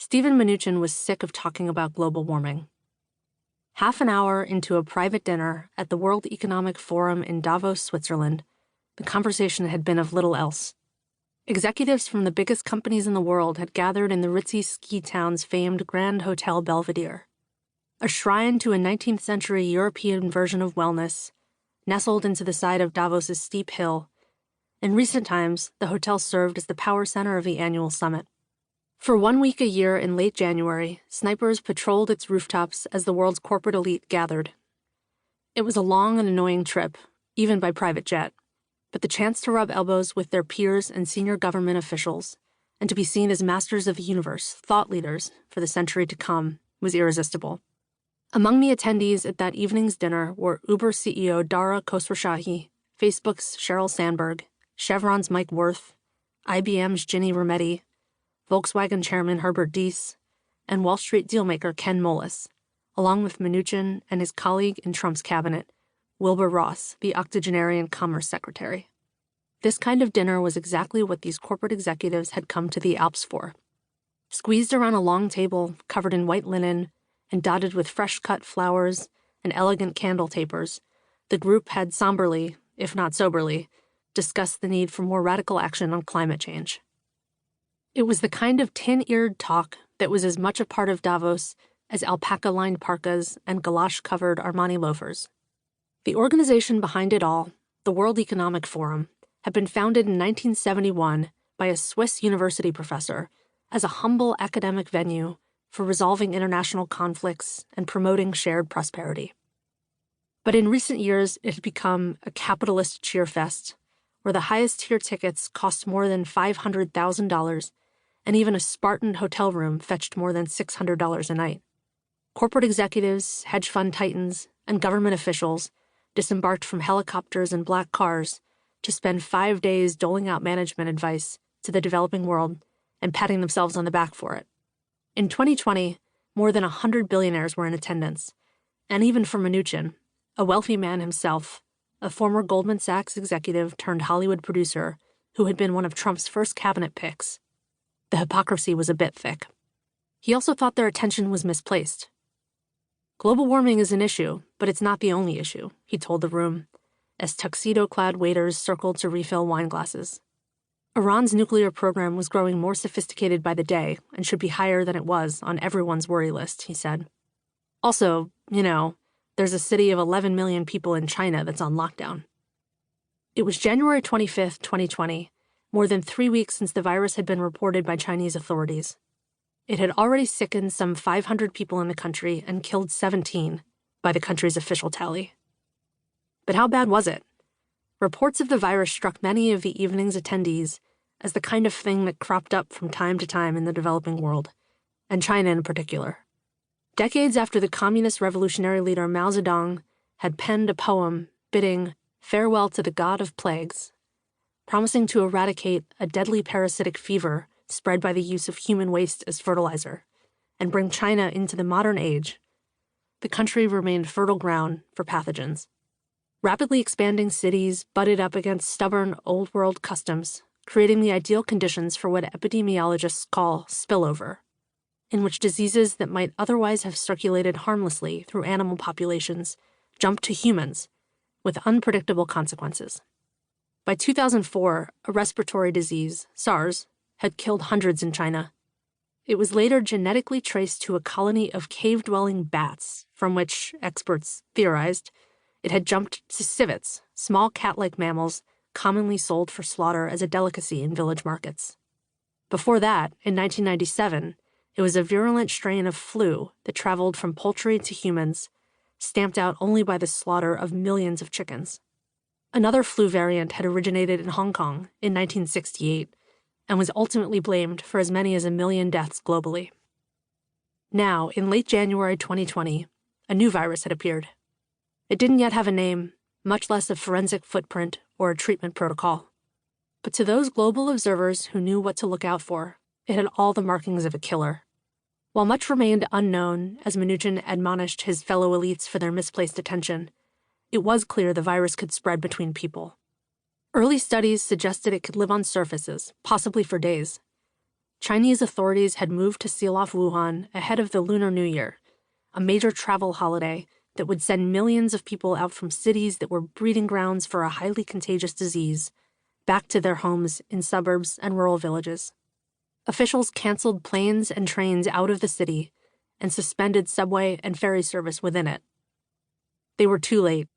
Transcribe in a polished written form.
Stephen Mnuchin was sick of talking about global warming. Half an hour into a private dinner at the World Economic Forum in Davos, Switzerland, the conversation had been of little else. Executives from the biggest companies in the world had gathered in the ritzy ski town's famed Grand Hotel Belvedere, a shrine to a 19th century European version of wellness, nestled into the side of Davos's steep hill. In recent times, the hotel served as the power center of the annual summit. For 1 week a year in late January, snipers patrolled its rooftops as the world's corporate elite gathered. It was a long and annoying trip, even by private jet, but the chance to rub elbows with their peers and senior government officials, and to be seen as masters of the universe, thought leaders, for the century to come, was irresistible. Among the attendees at that evening's dinner were Uber CEO Dara Khosrowshahi, Facebook's Sheryl Sandberg, Chevron's Mike Wirth, IBM's Ginny Rometty, Volkswagen chairman Herbert Diess, and Wall Street dealmaker Ken Moelis, along with Mnuchin and his colleague in Trump's cabinet, Wilbur Ross, the octogenarian commerce secretary. This kind of dinner was exactly what these corporate executives had come to the Alps for. Squeezed around a long table covered in white linen and dotted with fresh-cut flowers and elegant candle tapers, the group had somberly, if not soberly, discussed the need for more radical action on climate change. It was the kind of tin-eared talk that was as much a part of Davos as alpaca-lined parkas and galosh-covered Armani loafers. The organization behind it all, the World Economic Forum, had been founded in 1971 by a Swiss university professor as a humble academic venue for resolving international conflicts and promoting shared prosperity. But in recent years, it had become a capitalist cheerfest, where the highest-tier tickets cost more than $500,000, and even a Spartan hotel room fetched more than $600 a night. Corporate executives, hedge fund titans, and government officials disembarked from helicopters and black cars to spend 5 days doling out management advice to the developing world and patting themselves on the back for it. In 2020, more than 100 billionaires were in attendance, and even for Mnuchin, a wealthy man himself, a former Goldman Sachs executive turned Hollywood producer who had been one of Trump's first cabinet picks, the hypocrisy was a bit thick. He also thought their attention was misplaced. Global warming is an issue, but it's not the only issue, he told the room, as tuxedo-clad waiters circled to refill wine glasses. Iran's nuclear program was growing more sophisticated by the day and should be higher than it was on everyone's worry list, he said. Also, there's a city of 11 million people in China that's on lockdown. It was January 25th, 2020, more than 3 weeks since the virus had been reported by Chinese authorities. It had already sickened some 500 people in the country and killed 17 by the country's official tally. But how bad was it? Reports of the virus struck many of the evening's attendees as the kind of thing that cropped up from time to time in the developing world, and China in particular. Decades after the communist revolutionary leader Mao Zedong had penned a poem bidding farewell to the god of plagues, promising to eradicate a deadly parasitic fever spread by the use of human waste as fertilizer, and bring China into the modern age, the country remained fertile ground for pathogens. Rapidly expanding cities butted up against stubborn old-world customs, creating the ideal conditions for what epidemiologists call spillover, in which diseases that might otherwise have circulated harmlessly through animal populations jumped to humans, with unpredictable consequences. By 2004, a respiratory disease, SARS, had killed hundreds in China. It was later genetically traced to a colony of cave-dwelling bats, from which, experts theorized, it had jumped to civets, small cat-like mammals commonly sold for slaughter as a delicacy in village markets. Before that, in 1997, it was a virulent strain of flu that traveled from poultry to humans, stamped out only by the slaughter of millions of chickens. Another flu variant had originated in Hong Kong in 1968 and was ultimately blamed for as many as 1 million deaths globally. Now, in late January 2020, a new virus had appeared. It didn't yet have a name, much less a forensic footprint or a treatment protocol. But to those global observers who knew what to look out for, it had all the markings of a killer. While much remained unknown as Mnuchin admonished his fellow elites for their misplaced attention, it was clear the virus could spread between people. Early studies suggested it could live on surfaces, possibly for days. Chinese authorities had moved to seal off Wuhan ahead of the Lunar New Year, a major travel holiday that would send millions of people out from cities that were breeding grounds for a highly contagious disease back to their homes in suburbs and rural villages. Officials canceled planes and trains out of the city and suspended subway and ferry service within it. They were too late.